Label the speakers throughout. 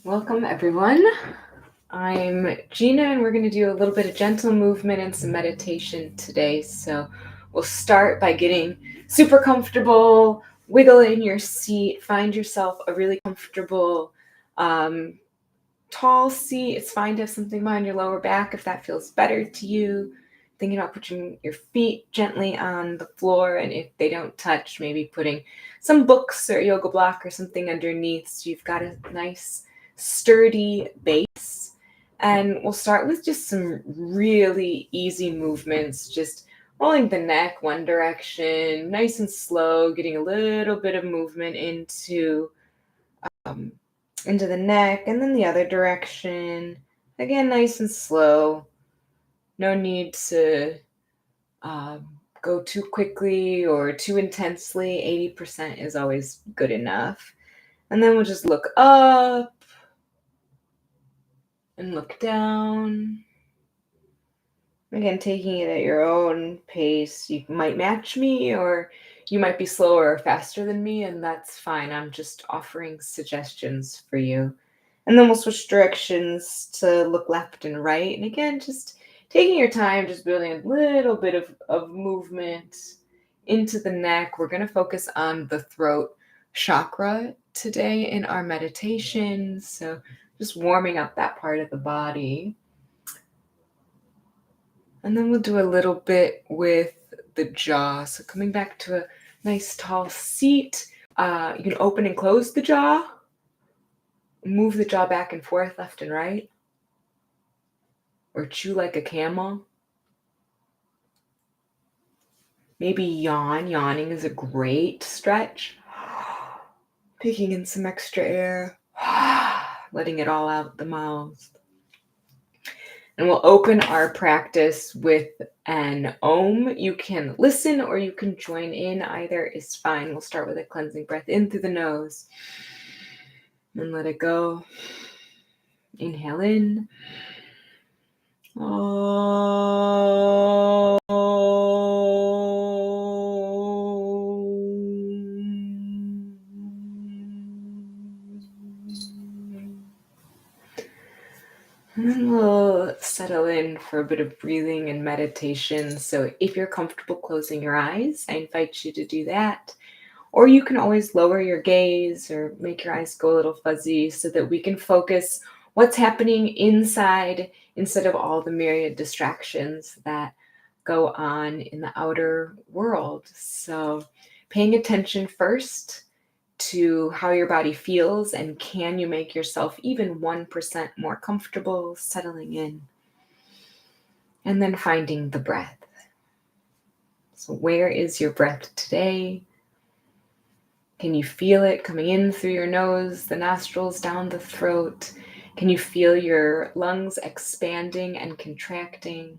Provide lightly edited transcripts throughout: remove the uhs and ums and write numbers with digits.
Speaker 1: Welcome, everyone. I'm Gina, and we're going to do a little bit of gentle movement and some meditation today. So we'll start by getting super comfortable, wiggle in your seat, find yourself a really comfortable, tall seat. It's fine to have something behind your lower back if that feels better to you. Thinking about putting your feet gently on the floor, and if they don't touch, maybe putting some books or yoga block or something underneath so you've got a nice sturdy base. And we'll start with just some really easy movements, just rolling the neck one direction, nice and slow, getting a little bit of movement into the neck, and then the other direction. Again, nice and slow. No need to go too quickly or too intensely. 80% is always good enough. And then we'll just look up and look down. Again, taking it at your own pace. You might match me, or you might be slower or faster than me, and that's fine. I'm just offering suggestions for you. And then we'll switch directions to look left and right. And again, just taking your time, just building a little bit of movement into the neck. We're going to focus on the throat chakra today in our meditation. So just warming up that part of the body. And then we'll do a little bit with the jaw. So coming back to a nice tall seat. You can open and close the jaw. Move the jaw back and forth, left and right. Or chew like a camel. Maybe yawn. Yawning is a great stretch. Taking in some extra air. Letting it all out the mouth. And we'll open our practice with an Om. You can listen or you can join in. Either is fine. We'll start with a cleansing breath in through the nose. And let it go. Inhale in. And then we'll settle in for a bit of breathing and meditation. So if you're comfortable closing your eyes, I invite you to do that. Or you can always lower your gaze or make your eyes go a little fuzzy so that we can focus what's happening inside instead of all the myriad distractions that go on in the outer world. So paying attention first to how your body feels, and can you make yourself even 1% more comfortable, settling in, and then finding the breath. So where is your breath today? Can you feel it coming in through your nose, the nostrils, down the throat? Can you feel your lungs expanding and contracting?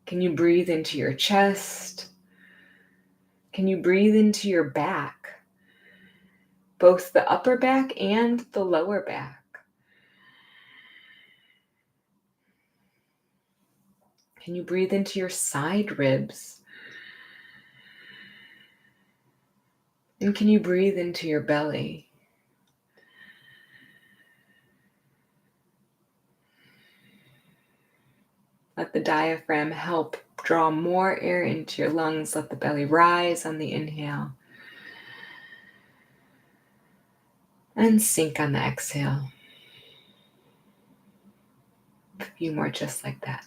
Speaker 1: Can you breathe into your chest? Can you breathe into your back? Both the upper back and the lower back. Can you breathe into your side ribs? And can you breathe into your belly? Let the diaphragm help draw more air into your lungs. Let the belly rise on the inhale. And sink on the exhale. A few more just like that.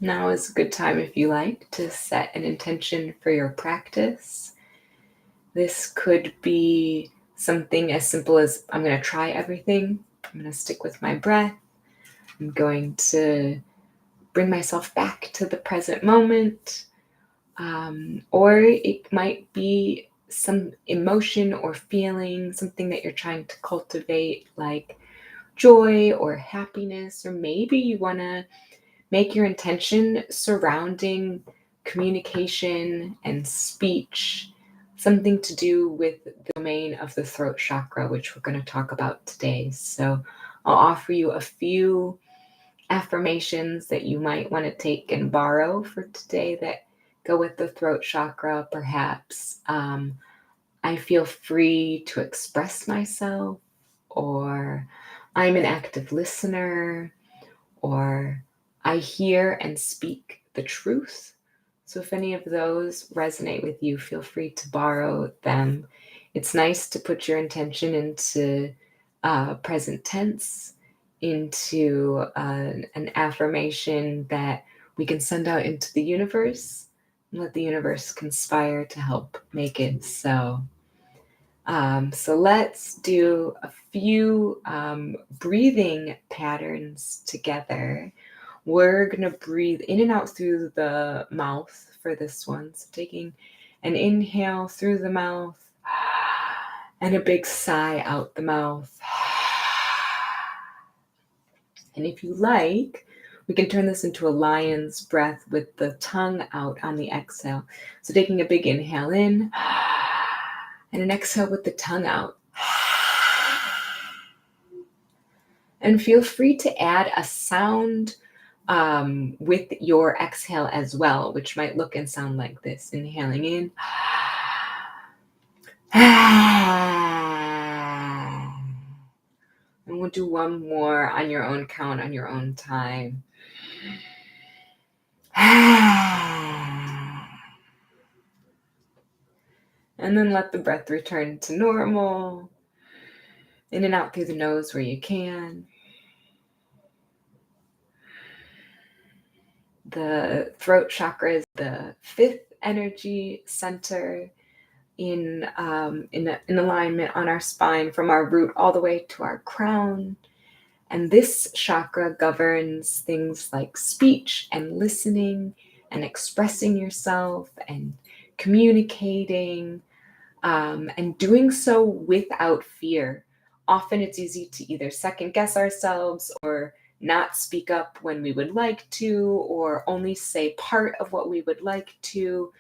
Speaker 1: Now is a good time, if you like, to set an intention for your practice. This could be something as simple as, I'm going to try everything. I'm going to stick with my breath. I'm going to bring myself back to the present moment. Or it might be some emotion or feeling, something that you're trying to cultivate, like joy or happiness. Or maybe you want to make your intention surrounding communication and speech, something to do with the domain of the throat chakra, which we're going to talk about today. So I'll offer you a few affirmations that you might want to take and borrow for today that go with the throat chakra. Perhaps I feel free to express myself, or I'm an active listener, or I hear and speak the truth. So if any of those resonate with you, feel free to borrow them. It's nice to put your intention into present tense, into an affirmation that we can send out into the universe and let the universe conspire to help make it so. So let's do a few breathing patterns together. We're going to breathe in and out through the mouth for this one. So taking an inhale through the mouth and a big sigh out the mouth. And if you like, we can turn this into a lion's breath with the tongue out on the exhale. So taking a big inhale in and an exhale with the tongue out. And feel free to add a sound with your exhale as well, which might look and sound like this. Inhaling in. And we'll do one more on your own count, on your own time. And then let the breath return to normal. In and out through the nose where you can. The throat chakra is the fifth energy center in alignment on our spine from our root all the way to our crown. And this chakra governs things like speech and listening and expressing yourself and communicating and doing so without fear. Often it's easy to either second guess ourselves or not speak up when we would like to, or only say part of what we would like to.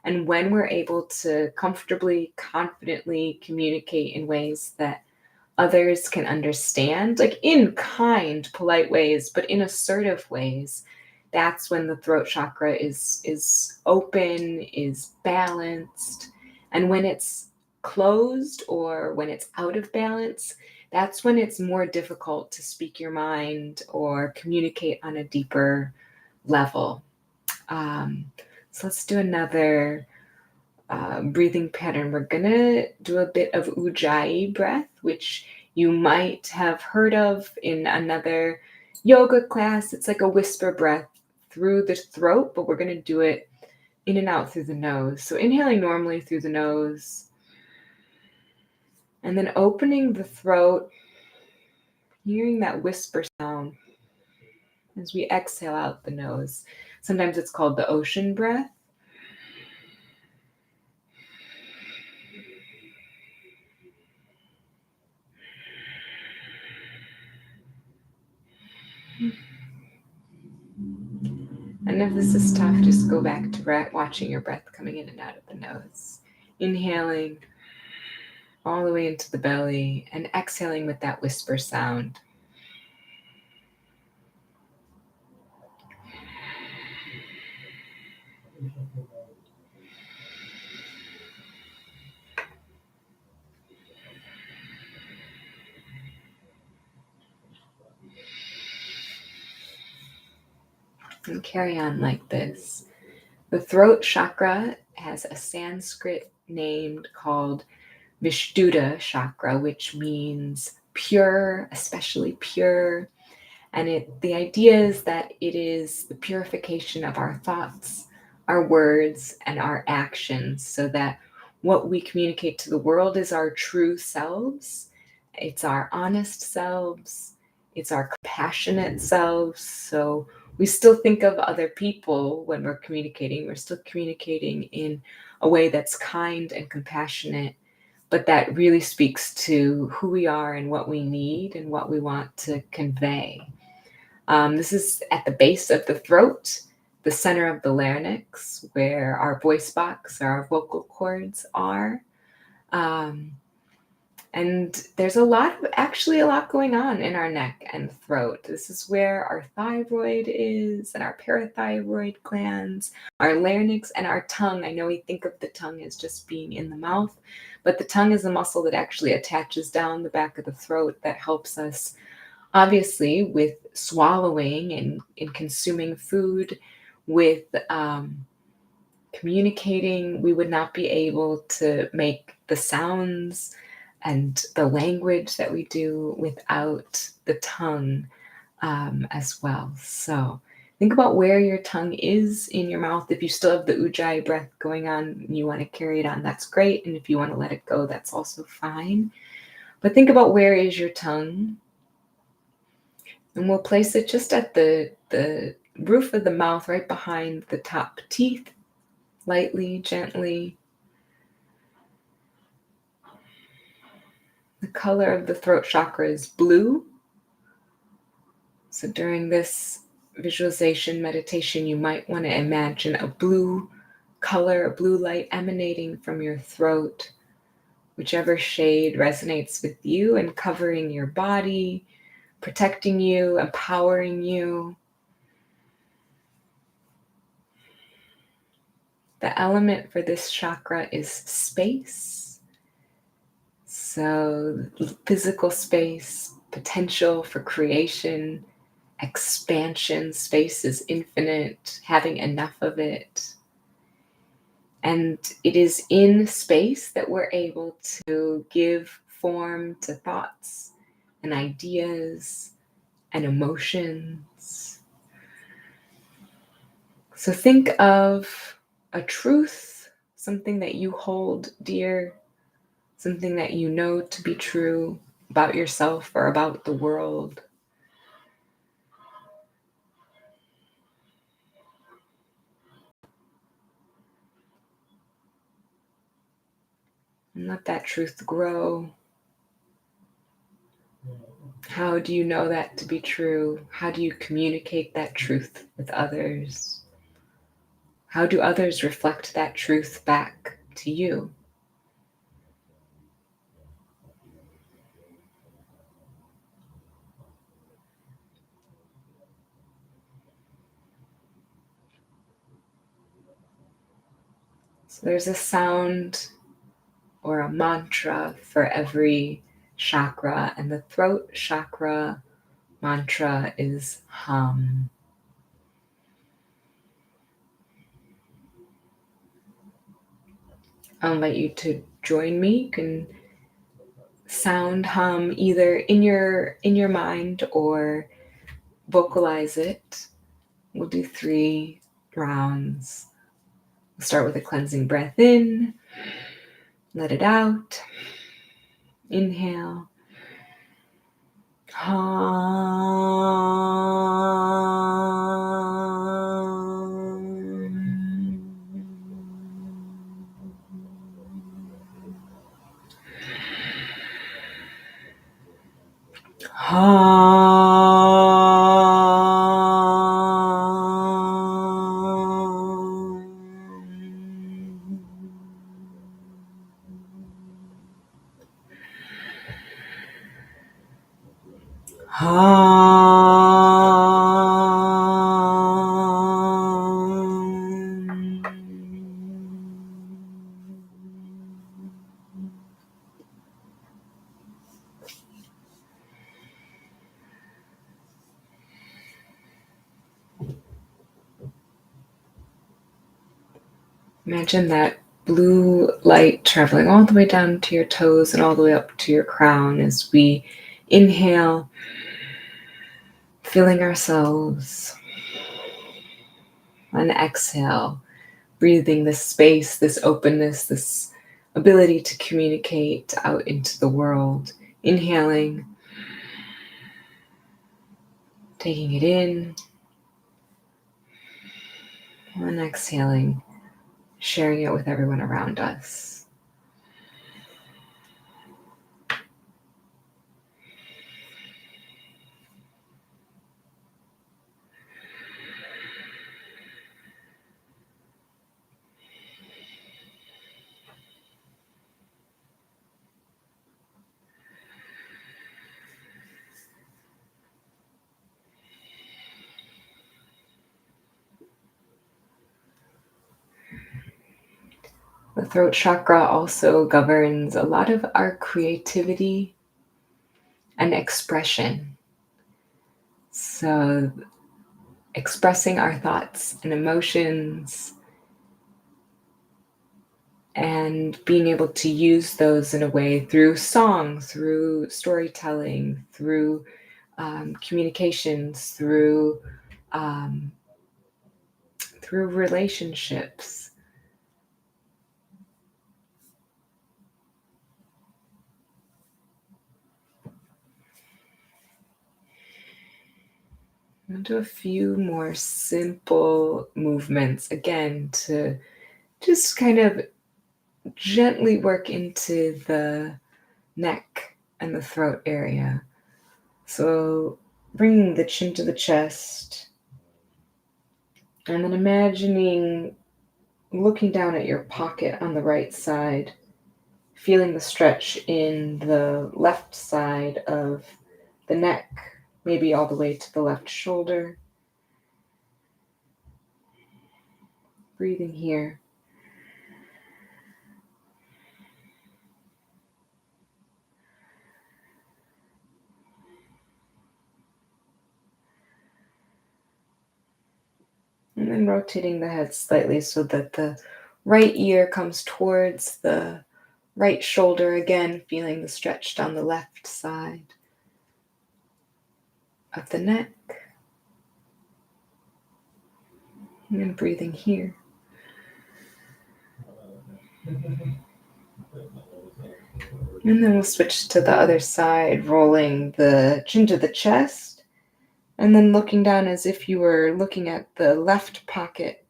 Speaker 1: And when we're able to comfortably, confidently communicate in ways that others can understand, like in kind, polite ways, but in assertive ways, that's when the throat chakra is open, is balanced. And when it's closed or when it's out of balance, that's when it's more difficult to speak your mind or communicate on a deeper level. So let's do another breathing pattern. We're going to do a bit of ujjayi breath, which you might have heard of in another yoga class. It's like a whisper breath through the throat, but we're going to do it in and out through the nose. So inhaling normally through the nose, and then opening the throat, hearing that whisper sound as we exhale out the nose. Sometimes it's called the ocean breath. And if this is tough, just go back to watching your breath coming in and out of the nose. Inhaling all the way into the belly and exhaling with that whisper sound. And carry on like this. The throat chakra has a Sanskrit name called vishuddha chakra, which means pure, especially pure. And the idea is that it is the purification of our thoughts, our words, and our actions, so that what we communicate to the world is our true selves. It's our honest selves. It's our compassionate selves. So we still think of other people when we're communicating. We're still communicating in a way that's kind and compassionate, but that really speaks to who we are and what we need and what we want to convey. This is at the base of the throat, the center of the larynx, where our voice box or our vocal cords are. And there's actually a lot going on in our neck and throat. This is where our thyroid is, and our parathyroid glands, our larynx, and our tongue. I know we think of the tongue as just being in the mouth, but the tongue is a muscle that actually attaches down the back of the throat that helps us, obviously, with swallowing and in consuming food, with communicating. We would not be able to make the sounds and the language that we do without the tongue as well. So think about where your tongue is in your mouth. If you still have the ujjayi breath going on and you want to carry it on, that's great. And if you want to let it go, that's also fine. But think about where is your tongue. And we'll place it just at the roof of the mouth, right behind the top teeth, lightly, gently. The color of the throat chakra is blue. So during this visualization meditation, you might want to imagine a blue color, a blue light emanating from your throat, whichever shade resonates with you, and covering your body, protecting you, empowering you. The element for this chakra is space. So physical space, potential for creation, expansion. Space is infinite, having enough of it. And it is in space that we're able to give form to thoughts and ideas and emotions. So think of a truth, something that you hold dear, something that you know to be true about yourself or about the world. And let that truth grow. How do you know that to be true? How do you communicate that truth with others? How do others reflect that truth back to you? So there's a sound or a mantra for every chakra, and the throat chakra mantra is hum. I'll invite you to join me. You can sound hum either in your mind or vocalize it. We'll do 3 rounds. We'll start with a cleansing breath in, let it out, inhale. Imagine that blue light traveling all the way down to your toes and all the way up to your crown as we inhale, filling ourselves. And exhale, breathing this space, this openness, this ability to communicate out into the world. Inhaling, taking it in, and exhaling, sharing it with everyone around us. throat chakra also governs a lot of our creativity and expression. So, expressing our thoughts and emotions and being able to use those in a way through song, through storytelling, through communications, um, through relationships. I'll do a few more simple movements again to just kind of gently work into the neck and the throat area. So bringing the chin to the chest and then imagining looking down at your pocket on the right side, feeling the stretch in the left side of the neck, maybe all the way to the left shoulder. Breathing here. And then rotating the head slightly so that the right ear comes towards the right shoulder again, feeling the stretch down the left side of the neck. And then breathing here. And then we'll switch to the other side, rolling the chin to the chest, and then looking down as if you were looking at the left pocket,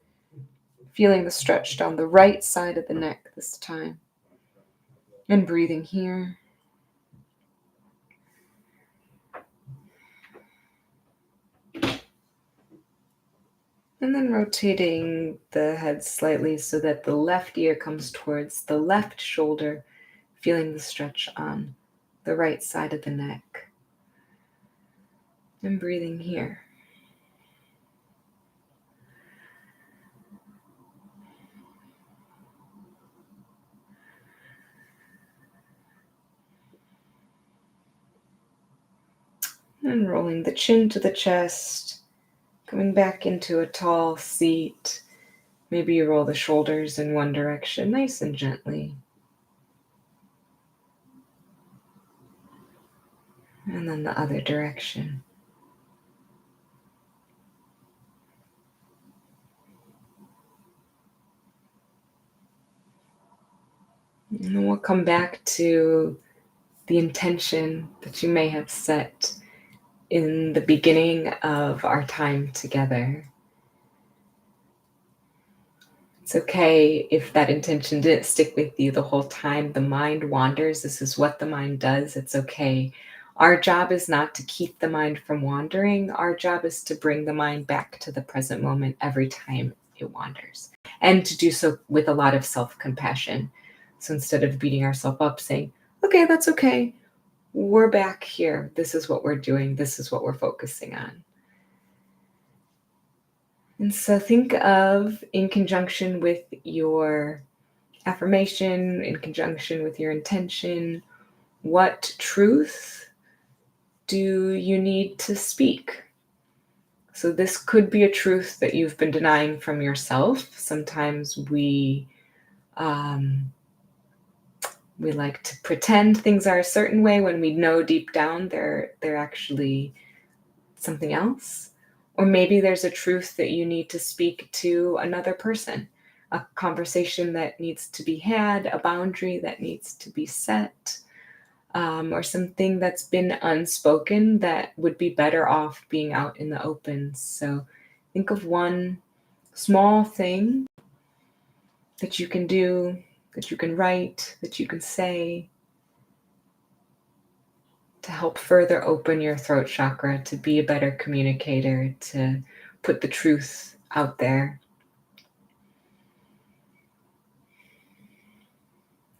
Speaker 1: feeling the stretch down the right side of the neck this time. And breathing here. And then rotating the head slightly so that the left ear comes towards the left shoulder, feeling the stretch on the right side of the neck. And breathing here. And rolling the chin to the chest, coming back into a tall seat. Maybe you roll the shoulders in one direction, nice and gently. And then the other direction. And then we'll come back to the intention that you may have set in the beginning of our time together. It's okay if that intention didn't stick with you the whole time. The mind wanders. This is what the mind does. It's okay. Our job is not to keep the mind from wandering. Our job is to bring the mind back to the present moment every time it wanders, and to do so with a lot of self-compassion. So instead of beating ourselves up, saying, okay, that's okay. We're back here. This is what we're doing. This is what we're focusing on. And so think of, in conjunction with your affirmation, in conjunction with your intention, what truth do you need to speak? So this could be a truth that you've been denying from yourself. Sometimes we like to pretend things are a certain way when we know deep down they're actually something else. Or maybe there's a truth that you need to speak to another person, a conversation that needs to be had, a boundary that needs to be set, or something that's been unspoken that would be better off being out in the open. So think of one small thing that you can do, that you can write, that you can say, to help further open your throat chakra, to be a better communicator, to put the truth out there.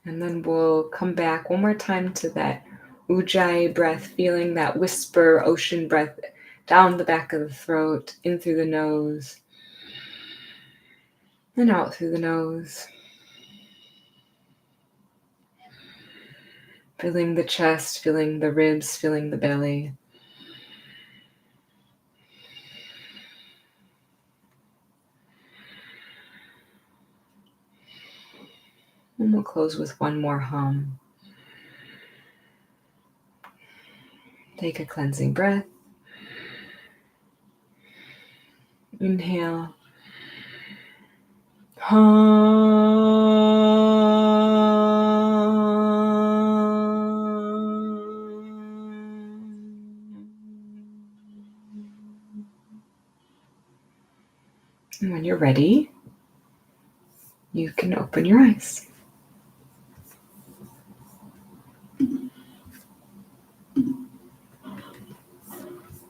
Speaker 1: And then we'll come back one more time to that ujjayi breath, feeling that whisper ocean breath down the back of the throat, in through the nose, and out through the nose. Feeling the chest, feeling the ribs, feeling the belly. And we'll close with one more hum. Take a cleansing breath. Inhale. And when you're ready, you can open your eyes.